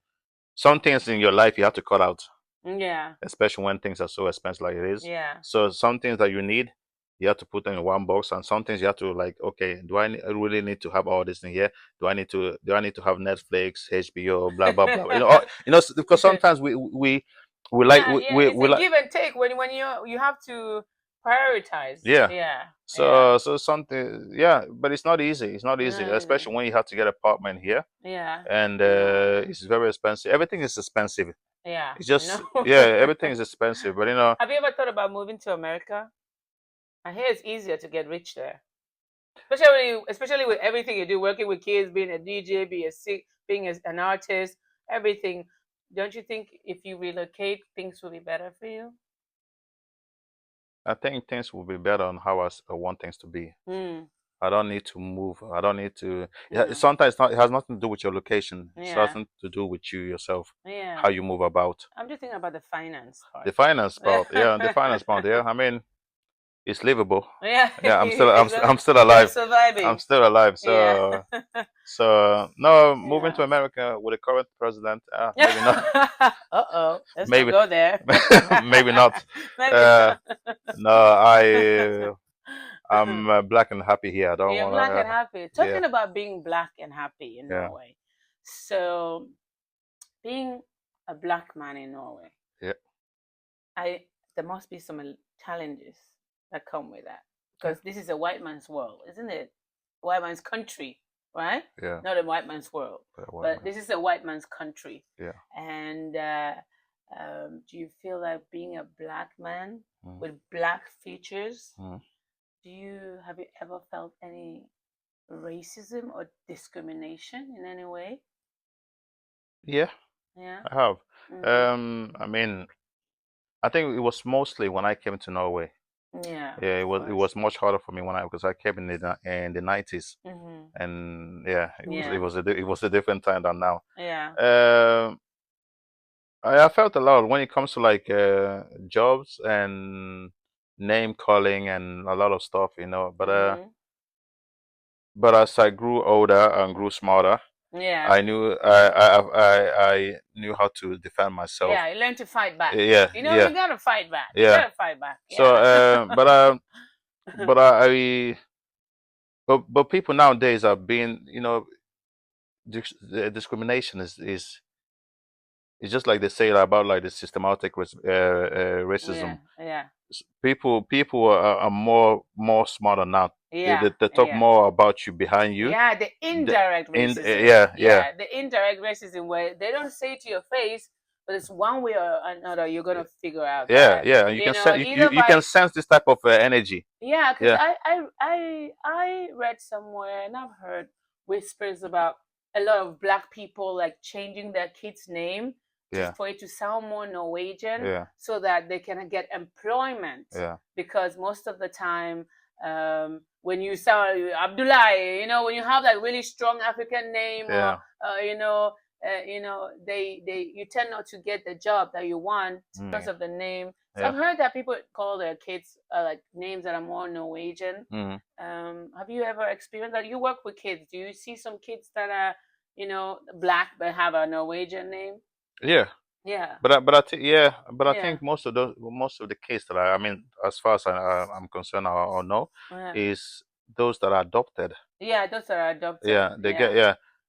Speaker 2: Some things in your life you have to cut out.
Speaker 1: Yeah.
Speaker 2: Especially when things are so expensive like it is.
Speaker 1: Yeah.
Speaker 2: So some things that you need, you have to put them in one box, and some things you have to like, okay, do I really need to have all this in here? Do I need to have Netflix, HBO, blah blah blah? Because sometimes we like
Speaker 1: it's a give and take when you have to prioritize.
Speaker 2: Yeah.
Speaker 1: Yeah.
Speaker 2: So something, yeah, but it's not easy. It's not easy, especially when you have to get an apartment here.
Speaker 1: Yeah.
Speaker 2: And it's very expensive. Everything is expensive.
Speaker 1: Yeah.
Speaker 2: It's just everything is expensive. But
Speaker 1: have you ever thought about moving to America? I hear it's easier to get rich there, especially with everything you do, working with kids, being a DJ, being an artist, everything. Don't you think if you relocate, things will be better for you?
Speaker 2: I think things will be better on how I want things to be. I don't need to move. I don't need to. Sometimes it has nothing to do with your location. It has nothing to do with you yourself.
Speaker 1: Yeah.
Speaker 2: How you move about.
Speaker 1: I'm just thinking about the finance part.
Speaker 2: The finance part, yeah, the finance part, yeah. I mean, it's livable.
Speaker 1: Yeah.
Speaker 2: Yeah, I'm still alive.
Speaker 1: You're surviving.
Speaker 2: I'm still alive. So no, moving to America with the current president, maybe not.
Speaker 1: Let's not go there.
Speaker 2: Maybe not. No, I'm black and happy here. I don't
Speaker 1: You're
Speaker 2: want
Speaker 1: black and happy. Talking about being black and happy in Norway. So, being a black man in Norway.
Speaker 2: Yeah.
Speaker 1: There must be some challenges that come with that because this is a white man's world, isn't it? White man's country, right?
Speaker 2: Yeah.
Speaker 1: Not a white man's world, but this is a white man's country.
Speaker 2: Yeah.
Speaker 1: And do you feel like being a black man with black features? Have you ever felt any racism or discrimination in any way?
Speaker 2: Yeah.
Speaker 1: Yeah.
Speaker 2: I have. I mean, I think it was mostly when I came to Norway.
Speaker 1: Yeah.
Speaker 2: Yeah, it was much harder for me because I came in the 90s, and it was a different time than now.
Speaker 1: Yeah.
Speaker 2: I felt a lot when it comes to like jobs and name calling and a lot of stuff, but as I grew older and grew smarter, I knew how to defend myself.
Speaker 1: Yeah, you learn to fight back.
Speaker 2: Yeah,
Speaker 1: you gotta fight back.
Speaker 2: Yeah.
Speaker 1: You gotta fight back. Yeah.
Speaker 2: So, but people nowadays are being, the discrimination is just like they say about like the systematic racism.
Speaker 1: Yeah.
Speaker 2: People are more smarter now.
Speaker 1: Yeah.
Speaker 2: They talk more about you behind you.
Speaker 1: Yeah, the indirect racism. The indirect racism where they don't say it to your face, but it's one way or another you're gonna figure out.
Speaker 2: Yeah, yeah, and you can sense this type of energy.
Speaker 1: Yeah, because I read somewhere and I've heard whispers about a lot of black people like changing their kids' name for it to sound more Norwegian, so that they can get employment. Yeah. Because most of the time, when you sound Abdullahi, when you have that really strong African name, or you tend not to get the job that you want because of the name. So I've heard that people call their kids like names that are more Norwegian. Have you ever experienced that? You work with kids. Do you see some kids that are, black but have a Norwegian name? Yeah. Yeah.
Speaker 2: But I think most of the kids that I mean, as far as I'm concerned or know, is those that are adopted.
Speaker 1: Yeah, those that are adopted.
Speaker 2: Yeah,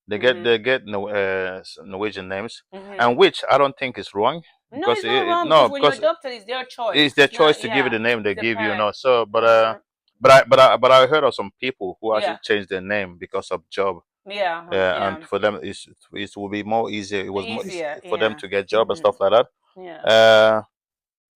Speaker 2: they get Norwegian names, and which I don't think is wrong.
Speaker 1: No, it's not wrong because when you're adopted, it's their choice.
Speaker 2: It's their choice to give you the name they give you, So, but I heard of some people who actually changed their name because of job.
Speaker 1: Yeah.
Speaker 2: And for them, it will be more easier. It was easier for them to get job and stuff like that. Yeah.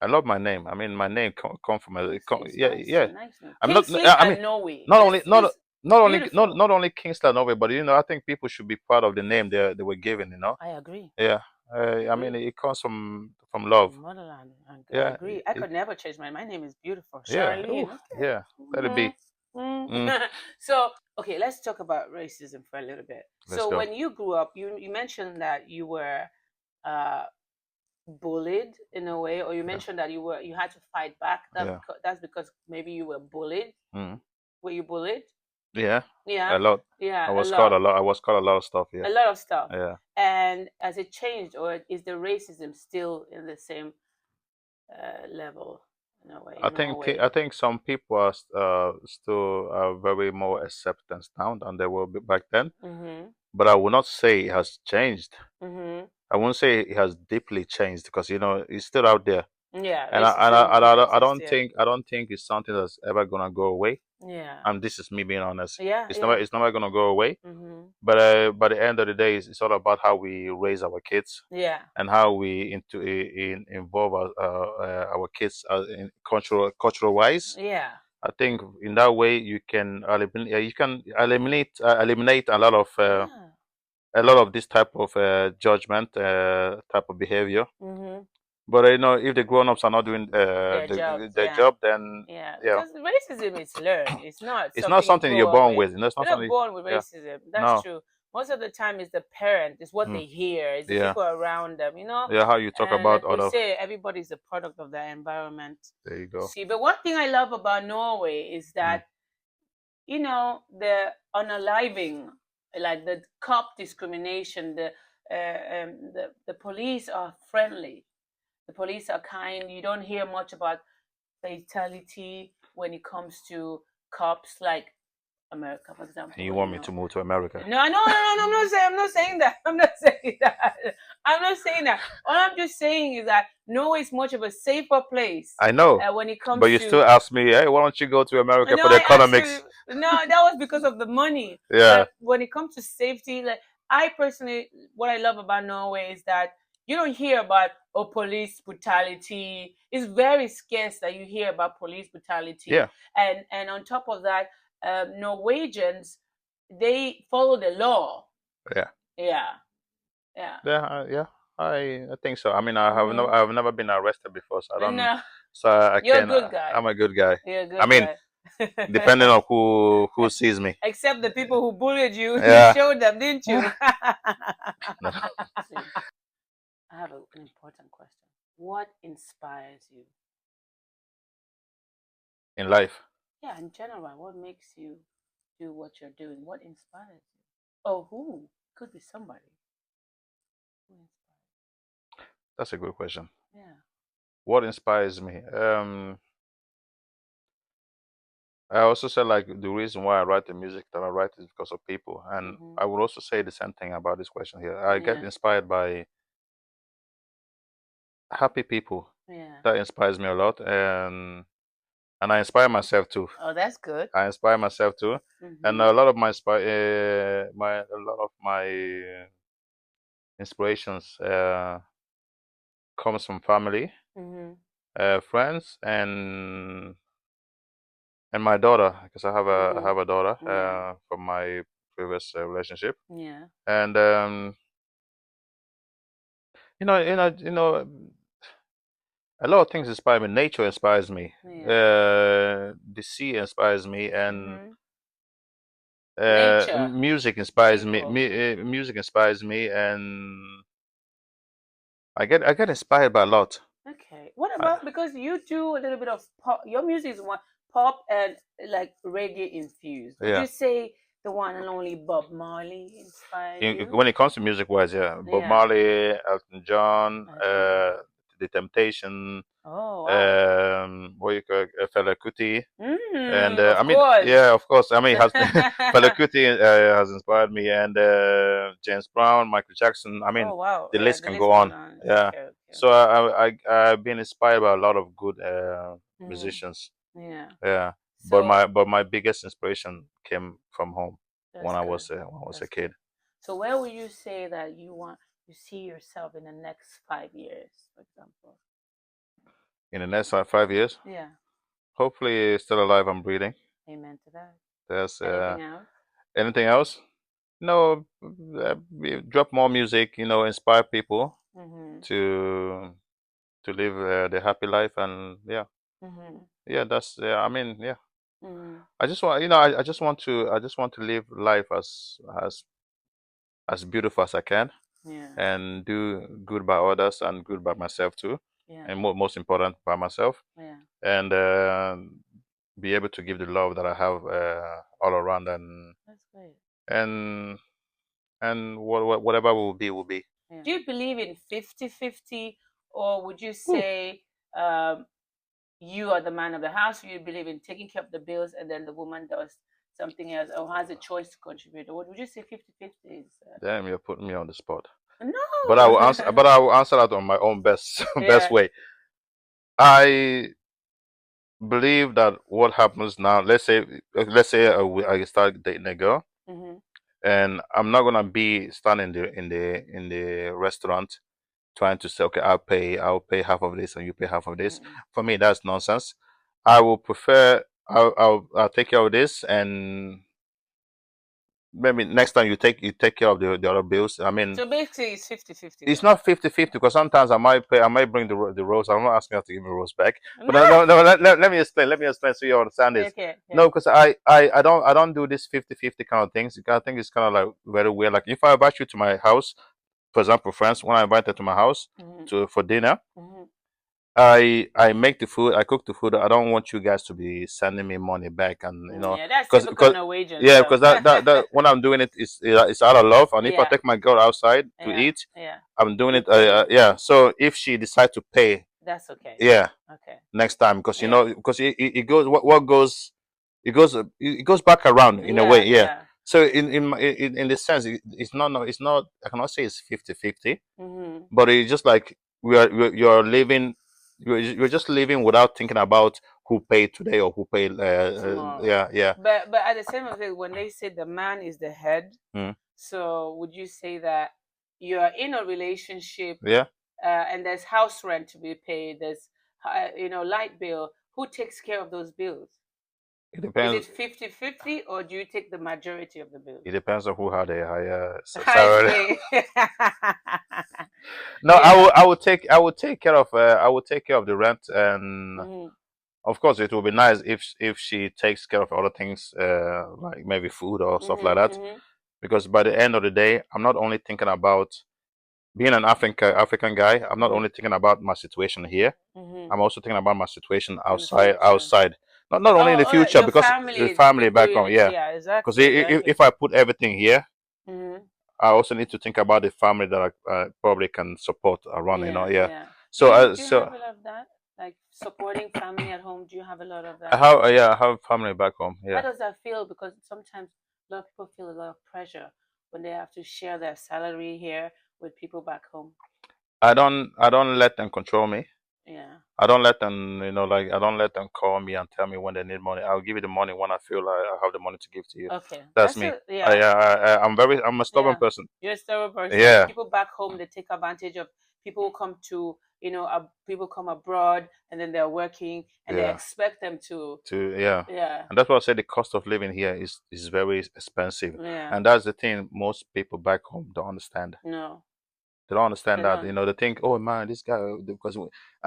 Speaker 2: I love my name. I mean, my name come from a
Speaker 1: nice.
Speaker 2: yeah.
Speaker 1: Nice. I'm not.
Speaker 2: I mean, not
Speaker 1: Beautiful.
Speaker 2: not only Kingsley Norway, but I think people should be proud of the name they were given.
Speaker 1: I agree.
Speaker 2: Yeah.
Speaker 1: I
Speaker 2: I mean,
Speaker 1: agree.
Speaker 2: it comes from love.
Speaker 1: Motherland. I
Speaker 2: Yeah.
Speaker 1: agree. I could never change my name is beautiful.
Speaker 2: Yeah.
Speaker 1: Charlene.
Speaker 2: Ooh,
Speaker 1: Okay.
Speaker 2: yeah. Let it be. Mm,
Speaker 1: So, okay, let's talk about racism for a little bit.
Speaker 2: let's
Speaker 1: So,
Speaker 2: go.
Speaker 1: when you grew up, you mentioned that you were uh, bullied in a way, or you
Speaker 2: Yeah.
Speaker 1: mentioned that you had to fight back.
Speaker 2: Yeah.
Speaker 1: That's because maybe you were bullied.
Speaker 2: Mm.
Speaker 1: Were you bullied?
Speaker 2: Yeah.
Speaker 1: Yeah,
Speaker 2: A lot.
Speaker 1: yeah,
Speaker 2: I
Speaker 1: a
Speaker 2: was called
Speaker 1: lot,
Speaker 2: a lot. I was called a lot of stuff. Yeah.
Speaker 1: a lot of stuff.
Speaker 2: Yeah.
Speaker 1: And has it changed, or is the racism still in the same level in a way
Speaker 2: I
Speaker 1: in
Speaker 2: think
Speaker 1: Norway?
Speaker 2: I think some people are still very more acceptance now than they were back then.
Speaker 1: Mhm.
Speaker 2: But I would not say it has changed.
Speaker 1: Mhm.
Speaker 2: I won't say it has deeply changed because it's still out there,
Speaker 1: Yeah,
Speaker 2: and
Speaker 1: racism will
Speaker 2: I
Speaker 1: exist.
Speaker 2: don't
Speaker 1: Yeah.
Speaker 2: think it's something that's ever gonna go away.
Speaker 1: Yeah.
Speaker 2: And this is me being honest.
Speaker 1: Yeah. Yeah.
Speaker 2: It's never gonna go away.
Speaker 1: Mhm.
Speaker 2: But by the end of the day, it's all about how we raise our kids
Speaker 1: Yeah.
Speaker 2: and how we involve our kids in cultural wise.
Speaker 1: Yeah.
Speaker 2: I think in that way you can eliminate
Speaker 1: Yeah.
Speaker 2: a lot of this type of judgment type of behavior.
Speaker 1: Mhm.
Speaker 2: But if the grown-ups are not doing
Speaker 1: Their jobs.
Speaker 2: their
Speaker 1: Yeah.
Speaker 2: job, then
Speaker 1: Yeah,
Speaker 2: yeah,
Speaker 1: because racism is learned. It's not
Speaker 2: it's not
Speaker 1: something you
Speaker 2: something you're
Speaker 1: grow up
Speaker 2: born
Speaker 1: with.
Speaker 2: with. It's not
Speaker 1: You're not
Speaker 2: something.
Speaker 1: born with
Speaker 2: Yeah,
Speaker 1: racism. That's
Speaker 2: no,
Speaker 1: true. Most of the time, it's the parent. It's what
Speaker 2: mm,
Speaker 1: they hear. It's the
Speaker 2: yeah,
Speaker 1: people around them. You know.
Speaker 2: yeah. How you talk
Speaker 1: And
Speaker 2: about
Speaker 1: like they
Speaker 2: other.
Speaker 1: say, everybody's a product of their environment.
Speaker 2: There you
Speaker 1: You
Speaker 2: go.
Speaker 1: see, but one thing I love about Norway is
Speaker 2: Mm.
Speaker 1: that the unaliving, like the cop discrimination. The police are friendly. The police are kind. You don't hear much about fatality when it comes to cops, like America, for
Speaker 2: And you
Speaker 1: example.
Speaker 2: want me to move to America?
Speaker 1: No, no, no, no, no. I'm not saying that. I'm not saying that. I'm not saying that. All I'm just saying is that Norway is much of a safer place
Speaker 2: I know,
Speaker 1: when it
Speaker 2: but
Speaker 1: comes
Speaker 2: you
Speaker 1: to.
Speaker 2: still ask me, hey, why don't you go to America
Speaker 1: No,
Speaker 2: for the
Speaker 1: I actually
Speaker 2: economics?
Speaker 1: no. That was because of the money.
Speaker 2: Yeah,
Speaker 1: But when it comes to safety, like I personally, what I love about Norway is that you don't hear about police brutality. It's very scarce that you hear about police brutality,
Speaker 2: yeah,
Speaker 1: and on top of that, Norwegians, they follow the law.
Speaker 2: yeah,
Speaker 1: Yeah, yeah.
Speaker 2: yeah. I think so. I mean,
Speaker 1: Mm-hmm.
Speaker 2: I've never been arrested before, so I don't.
Speaker 1: No,
Speaker 2: So I
Speaker 1: you're a
Speaker 2: can.
Speaker 1: good guy.
Speaker 2: I'm a good guy.
Speaker 1: You're a
Speaker 2: I
Speaker 1: good
Speaker 2: mean,
Speaker 1: guy.
Speaker 2: depending on who sees me.
Speaker 1: Except the people who bullied you, you
Speaker 2: Yeah.
Speaker 1: showed them, didn't you?
Speaker 2: No.
Speaker 1: I have an important question. What inspires you?
Speaker 2: In life,
Speaker 1: Yeah, in general, what makes you do what you're doing? What inspires you? Oh, who? Could be somebody. Who inspires?
Speaker 2: that's a good question.
Speaker 1: Yeah.
Speaker 2: What inspires me? I also said like the reason why I write the music that I write is because of people, and
Speaker 1: Mm-hmm.
Speaker 2: I would also say the same thing about this question here. I get
Speaker 1: Yeah.
Speaker 2: inspired by happy people.
Speaker 1: Yeah.
Speaker 2: That inspires me a lot, and I inspire myself too.
Speaker 1: Oh, that's good.
Speaker 2: I inspire myself too, and
Speaker 1: Mm-hmm.
Speaker 2: a lot of my inspirations comes from family,
Speaker 1: Mm-hmm.
Speaker 2: friends, and my daughter because I
Speaker 1: Mm-hmm.
Speaker 2: have a daughter
Speaker 1: Yeah.
Speaker 2: from my previous relationship,
Speaker 1: Yeah.
Speaker 2: and a lot of things inspire me. Nature inspires me.
Speaker 1: Yeah.
Speaker 2: The sea inspires me, and
Speaker 1: Mm-hmm. Nature.
Speaker 2: music inspires me.
Speaker 1: People.
Speaker 2: Music inspires me, and I get inspired by a lot.
Speaker 1: Okay. What
Speaker 2: I,
Speaker 1: about because you do a little bit of pop? Your music is one pop and like reggae infused. Would
Speaker 2: yeah.
Speaker 1: you say the one and only Bob Marley inspired you?
Speaker 2: When it comes to music wise, yeah, Bob
Speaker 1: Yeah.
Speaker 2: Marley, Elton John,
Speaker 1: Elton John.
Speaker 2: The Temptation,
Speaker 1: Oh wow.
Speaker 2: what you call Fela Kuti, and
Speaker 1: Of
Speaker 2: I mean,
Speaker 1: course.
Speaker 2: yeah, of course, I mean, has Fela Kuti has inspired me, and James Brown, Michael Jackson. I mean,
Speaker 1: Oh wow.
Speaker 2: the
Speaker 1: Yeah,
Speaker 2: list
Speaker 1: the
Speaker 2: can go
Speaker 1: list goes
Speaker 2: on.
Speaker 1: on.
Speaker 2: Yeah,
Speaker 1: Okay, okay.
Speaker 2: so I've been inspired by a lot of good
Speaker 1: Mm,
Speaker 2: musicians.
Speaker 1: yeah.
Speaker 2: Yeah,
Speaker 1: So
Speaker 2: but my biggest inspiration came from home
Speaker 1: that's good.
Speaker 2: when I was a
Speaker 1: That's
Speaker 2: kid.
Speaker 1: good. So where would you say that you see yourself in the next 5 years, for example?
Speaker 2: In the next 5 years,
Speaker 1: Yeah.
Speaker 2: hopefully still alive and breathing.
Speaker 1: Amen to that.
Speaker 2: There's
Speaker 1: Anything else?
Speaker 2: anything else? No, drop more music. Inspire people
Speaker 1: Mm-hmm.
Speaker 2: to live their happy life, and yeah,
Speaker 1: Mm-hmm.
Speaker 2: yeah. That's I mean, yeah.
Speaker 1: Mm-hmm.
Speaker 2: I just want, I just want to live life as beautiful as I can,
Speaker 1: Yeah.
Speaker 2: and do good by others and good by myself too,
Speaker 1: Yeah.
Speaker 2: and most important by myself,
Speaker 1: Yeah.
Speaker 2: and be able to give the love that I have all around,
Speaker 1: That's great.
Speaker 2: and whatever will be.
Speaker 1: Yeah. Do you believe in 50-50, or would you
Speaker 2: Ooh,
Speaker 1: say um, you are the man of the house? Or you believe in taking care of the bills and then the woman does something else or has a choice to contribute? Or would you say 50-50 is.
Speaker 2: damn, you're putting me on the spot. But I
Speaker 1: No!
Speaker 2: will answer. But I will answer that on my own best best
Speaker 1: Yeah.
Speaker 2: way. I believe that what happens now. Let's say I start dating a girl,
Speaker 1: Mm-hmm.
Speaker 2: and I'm not gonna be standing in the restaurant trying to say, okay, I'll pay half of this and you pay half of this.
Speaker 1: Mm-hmm.
Speaker 2: For me, that's nonsense. I will prefer I'll take care of this, and maybe next time you take care of the other bills. I mean,
Speaker 1: So basically, it's 50-50
Speaker 2: it's
Speaker 1: though.
Speaker 2: not 50-50, because sometimes I might bring the rose. I'm not asking her to give me rose back. But no,
Speaker 1: No.
Speaker 2: no, no, let me explain. Let me explain so you understand this.
Speaker 1: Okay.
Speaker 2: No,
Speaker 1: Yeah.
Speaker 2: because I don't do this 50-50 kind of things. I think it's kind of like very weird. Like if I invite you to my house, for example, friends, when I invite them to my house
Speaker 1: Mm-hmm.
Speaker 2: for dinner,
Speaker 1: Mm-hmm.
Speaker 2: I make the food, I cook the food. I don't want you guys to be sending me money back, and
Speaker 1: Yeah, that's typical
Speaker 2: because
Speaker 1: Norwegian
Speaker 2: yeah,
Speaker 1: stuff.
Speaker 2: because that when I'm doing it, it's out of love. And if I
Speaker 1: Yeah.
Speaker 2: take my girl outside to
Speaker 1: Yeah.
Speaker 2: eat,
Speaker 1: Yeah.
Speaker 2: I'm doing
Speaker 1: You
Speaker 2: it.
Speaker 1: pay.
Speaker 2: Yeah. So if she decides to pay,
Speaker 1: That's okay.
Speaker 2: yeah,
Speaker 1: Okay.
Speaker 2: next time, because
Speaker 1: Yeah.
Speaker 2: because it goes, what goes, it goes back around in a
Speaker 1: Yeah.
Speaker 2: way. Yeah.
Speaker 1: Yeah.
Speaker 2: So in the sense, it's not, no, it's not. I cannot say it's 50-50,
Speaker 1: Mm-hmm.
Speaker 2: but it's just like you're living, you're just living without thinking about who paid today or who paid.
Speaker 1: Tomorrow.
Speaker 2: Yeah, yeah.
Speaker 1: But at the same time, when they say the man is the head,
Speaker 2: Mm,
Speaker 1: so would you say that you're in a relationship
Speaker 2: yeah.
Speaker 1: and there's house rent to be paid, there's light bill, who takes care of those bills?
Speaker 2: It
Speaker 1: Is
Speaker 2: depends.
Speaker 1: it 50-50, or do you take the majority of the bills?
Speaker 2: It depends on who had a higher
Speaker 1: I
Speaker 2: salary.
Speaker 1: see.
Speaker 2: No, I will.
Speaker 1: Yeah.
Speaker 2: I will take care of. I will take care of the rent, and
Speaker 1: Hmm.
Speaker 2: of course, it will be nice if she takes care of other things, like maybe food or stuff like
Speaker 1: Hmm.
Speaker 2: that.
Speaker 1: Hmm.
Speaker 2: Because by the end of the day, I'm not only thinking about being an African guy. I'm not
Speaker 1: Hmm.
Speaker 2: only thinking about my situation here.
Speaker 1: Hmm.
Speaker 2: I'm also thinking about my situation
Speaker 1: In the
Speaker 2: outside.
Speaker 1: future.
Speaker 2: Outside, not only in the
Speaker 1: Oh,
Speaker 2: future,
Speaker 1: your
Speaker 2: because the
Speaker 1: family,
Speaker 2: family
Speaker 1: people
Speaker 2: back
Speaker 1: in,
Speaker 2: home. Yeah,
Speaker 1: yeah,
Speaker 2: because
Speaker 1: exactly,
Speaker 2: if
Speaker 1: exactly.
Speaker 2: I put everything here,
Speaker 1: Hmm.
Speaker 2: I also need to think about the family that I probably can support around.
Speaker 1: Yeah,
Speaker 2: Yeah.
Speaker 1: yeah. Do
Speaker 2: So
Speaker 1: you
Speaker 2: I
Speaker 1: do you
Speaker 2: so
Speaker 1: have a lot of that? Like supporting family at home? Do you have a lot of
Speaker 2: I
Speaker 1: that?
Speaker 2: have yeah, I have family back home.
Speaker 1: How
Speaker 2: Yeah.
Speaker 1: does that feel? Because sometimes a lot of people feel a lot of pressure when they have to share their salary here with people back home.
Speaker 2: I don't let them control me.
Speaker 1: Yeah.
Speaker 2: I don't let them, like I don't let them call me and tell me when they need money. I'll give you the money when I feel like I have the money to give to you.
Speaker 1: Okay.
Speaker 2: That's
Speaker 1: That's
Speaker 2: me.
Speaker 1: a yeah.
Speaker 2: I'm a stubborn
Speaker 1: Yeah.
Speaker 2: person.
Speaker 1: You're a stubborn person.
Speaker 2: Yeah,
Speaker 1: People back home, they take advantage of people who come to, people come abroad and then they're working and they
Speaker 2: yeah,
Speaker 1: expect them to,
Speaker 2: yeah.
Speaker 1: yeah,
Speaker 2: And that's why I say the cost of living here is very expensive,
Speaker 1: yeah,
Speaker 2: and that's the thing most people back home don't understand.
Speaker 1: no,
Speaker 2: They don't understand
Speaker 1: they
Speaker 2: that.
Speaker 1: don't.
Speaker 2: They think, oh man, this guy, and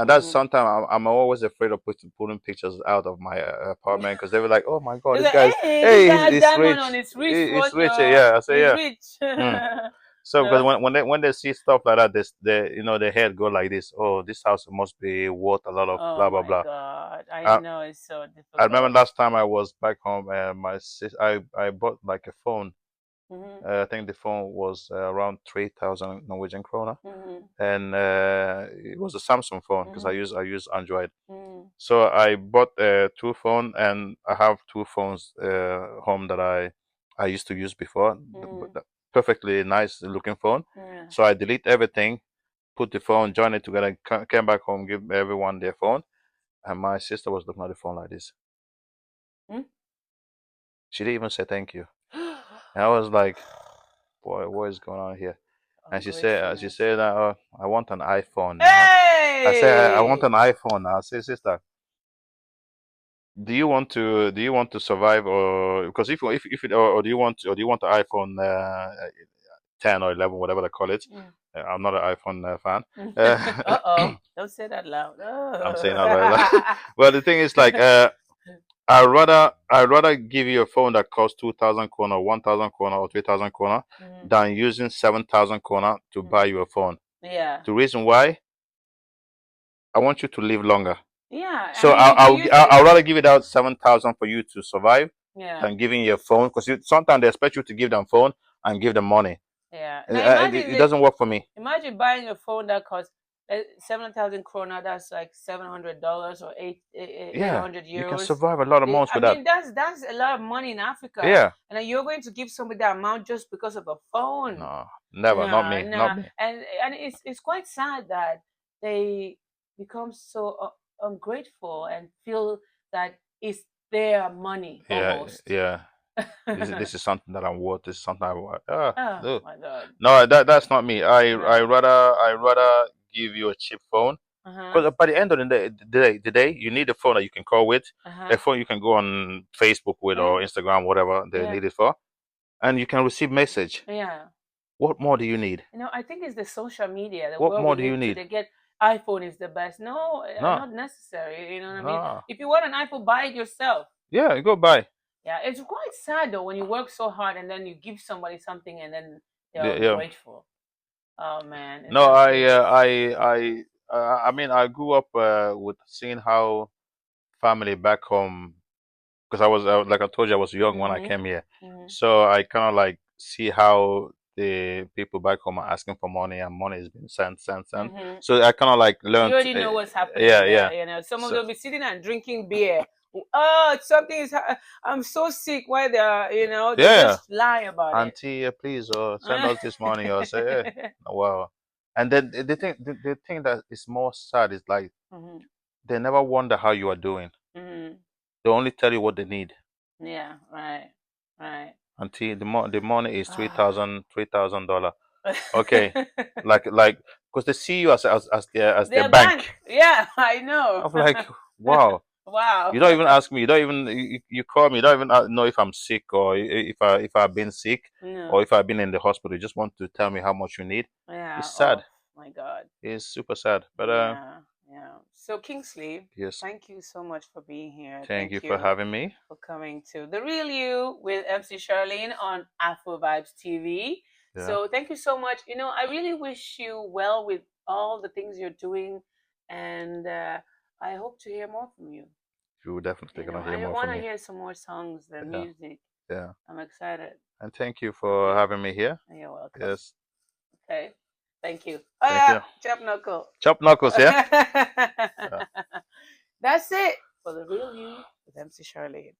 Speaker 2: that's
Speaker 1: Mm-hmm.
Speaker 2: sometimes I'm always afraid of putting pictures out of my apartment, because they were like, oh my god,
Speaker 1: It's
Speaker 2: this
Speaker 1: like,
Speaker 2: guy's,
Speaker 1: hey, this
Speaker 2: hey,
Speaker 1: guy
Speaker 2: he's,
Speaker 1: has
Speaker 2: he's
Speaker 1: diamond
Speaker 2: rich,
Speaker 1: on his wrist.
Speaker 2: he's
Speaker 1: What
Speaker 2: rich.
Speaker 1: your?
Speaker 2: Yeah, I say
Speaker 1: He's
Speaker 2: yeah.
Speaker 1: rich.
Speaker 2: Mm. So because
Speaker 1: No.
Speaker 2: when they see stuff like that, their head go like this. Oh, this house must be worth a lot of
Speaker 1: Oh
Speaker 2: blah blah
Speaker 1: my
Speaker 2: blah.
Speaker 1: God. I
Speaker 2: Uh,
Speaker 1: know it's so
Speaker 2: I remember
Speaker 1: difficult.
Speaker 2: last time I was back home, and I bought like a phone.
Speaker 1: Mm-hmm.
Speaker 2: I think the phone was around 3,000 Norwegian kroner,
Speaker 1: Mm-hmm.
Speaker 2: and it was a Samsung phone, because I
Speaker 1: Mm-hmm.
Speaker 2: use I use Android.
Speaker 1: Mm-hmm.
Speaker 2: So I bought two phone, and I have two phones home that I used to use before,
Speaker 1: Mm-hmm.
Speaker 2: perfectly nice looking phone.
Speaker 1: Yeah.
Speaker 2: So I delete everything, put the phone, join it together, came back home, give everyone their phone, and my sister was looking at the phone like this.
Speaker 1: Hmm?
Speaker 2: She didn't even say thank you. And I was like, boy, what is going on here? And she
Speaker 1: Ungratefulness.
Speaker 2: said, I want an iPhone. I said, I want
Speaker 1: Hey!
Speaker 2: an iPhone. I said, sister, do you want to survive, or because if it, or do you want the iPhone 10 or 11, whatever they call it?
Speaker 1: Mm.
Speaker 2: I'm not an iPhone fan.
Speaker 1: Uh-oh. Don't say that loud.
Speaker 2: I'm saying
Speaker 1: Oh.
Speaker 2: that right. Well, the thing is, like, I'd rather give you a phone that costs 2,000 krona, 1,000 krona, or 3,000 krona
Speaker 1: Mhm.
Speaker 2: than using 7,000 krona to buy you a phone.
Speaker 1: Yeah.
Speaker 2: The reason why, I want you to live longer.
Speaker 1: Yeah. I
Speaker 2: So
Speaker 1: mean, you can use it.
Speaker 2: I'll rather give it out 7,000 for you to survive
Speaker 1: Yeah.
Speaker 2: than giving you a phone, because sometimes they expect you to give them phone and give them money.
Speaker 1: Yeah. Now imagine
Speaker 2: It doesn't work for me.
Speaker 1: imagine buying a phone that costs 7,000 krona. That's like $700 or eight
Speaker 2: Yeah,
Speaker 1: hundred
Speaker 2: you can
Speaker 1: euros.
Speaker 2: survive a lot of months
Speaker 1: I
Speaker 2: with that.
Speaker 1: mean, that's a lot of money in Africa.
Speaker 2: Yeah.
Speaker 1: And then you're going to give somebody that amount just because of a phone.
Speaker 2: No, never. Not me.
Speaker 1: Nah.
Speaker 2: Not me.
Speaker 1: And it's quite sad that they become so ungrateful and feel that it's their money
Speaker 2: Yeah,
Speaker 1: almost.
Speaker 2: yeah. This is something that I'm worth. This is something I want.
Speaker 1: Oh
Speaker 2: No,
Speaker 1: my God.
Speaker 2: no, that's not me. I
Speaker 1: No.
Speaker 2: rather give you a cheap phone,
Speaker 1: Uh-huh.
Speaker 2: because by the end of the day, you need a phone that you can call with,
Speaker 1: Uh-huh.
Speaker 2: a phone you can go on Facebook with, or
Speaker 1: Yeah.
Speaker 2: Instagram, whatever they
Speaker 1: Yeah.
Speaker 2: need it for, and you can receive message.
Speaker 1: Yeah.
Speaker 2: What more do you need?
Speaker 1: I think it's the social media, the
Speaker 2: What
Speaker 1: world we
Speaker 2: more do you
Speaker 1: live to.
Speaker 2: need?
Speaker 1: They get iPhone is the best. No,
Speaker 2: No,
Speaker 1: not necessary. You know what I mean?
Speaker 2: no.
Speaker 1: If you want an iPhone, buy it yourself.
Speaker 2: Yeah, you go buy.
Speaker 1: Yeah, it's quite sad though when you work so hard and then you give somebody something and then they're
Speaker 2: Yeah, yeah.
Speaker 1: ungrateful. Oh man,
Speaker 2: No,
Speaker 1: that's crazy.
Speaker 2: I mean, I grew up with seeing how family back home, because like I told you, I was young when I
Speaker 1: Mhm.
Speaker 2: came here,
Speaker 1: Mhm.
Speaker 2: so I kind of like see how the people back home are asking for money, and money is being sent.
Speaker 1: Mhm.
Speaker 2: So I kind of like
Speaker 1: You
Speaker 2: learned.
Speaker 1: already know what's happening
Speaker 2: Yeah,
Speaker 1: there.
Speaker 2: yeah.
Speaker 1: Some of
Speaker 2: So
Speaker 1: them will be sitting and drinking beer. Oh, something is. I'm so sick. Why they are? They
Speaker 2: yeah,
Speaker 1: just lie about it.
Speaker 2: auntie, please, or send us this money, or say, hey, wow. And then the thing that is more sad is, like,
Speaker 1: Mhm.
Speaker 2: they never wonder how you are doing.
Speaker 1: Mhm.
Speaker 2: They only tell you what they need.
Speaker 1: Yeah. Right. Right.
Speaker 2: Until the money is
Speaker 1: Ah.
Speaker 2: $3,000. Okay, like because they see you as their
Speaker 1: Their bank.
Speaker 2: bank.
Speaker 1: Yeah, I know.
Speaker 2: I'm like, wow.
Speaker 1: Wow.
Speaker 2: You don't even ask me. You don't even you call me. You don't even know if I'm sick, or if I've been sick, or
Speaker 1: No.
Speaker 2: if I've been in the hospital. You just want to tell me how much you need.
Speaker 1: Yeah.
Speaker 2: It's sad.
Speaker 1: Oh my God.
Speaker 2: It's super sad. But
Speaker 1: Yeah. Yeah. So Kingsley,
Speaker 2: yes,
Speaker 1: thank you so much for being here.
Speaker 2: thank you
Speaker 1: Thank
Speaker 2: for
Speaker 1: you
Speaker 2: having me.
Speaker 1: for coming to The Real You with MC Charlene on Afrovibes TV.
Speaker 2: Yeah,
Speaker 1: So thank you so much. I really wish you well with all the things you're doing, and I hope to hear more from you.
Speaker 2: you're definitely gonna hear
Speaker 1: I
Speaker 2: more
Speaker 1: want
Speaker 2: from
Speaker 1: to
Speaker 2: me.
Speaker 1: hear some more songs, the
Speaker 2: Yeah,
Speaker 1: music.
Speaker 2: yeah.
Speaker 1: I'm excited.
Speaker 2: And thank you
Speaker 1: Love
Speaker 2: for
Speaker 1: you.
Speaker 2: having me here.
Speaker 1: You're welcome.
Speaker 2: Yes,
Speaker 1: Okay. Thank you. Oh
Speaker 2: thank
Speaker 1: yeah,
Speaker 2: you.
Speaker 1: chop knuckle.
Speaker 2: Chop knuckles, yeah. Yeah.
Speaker 1: That's it for The Real You with MC Charlene.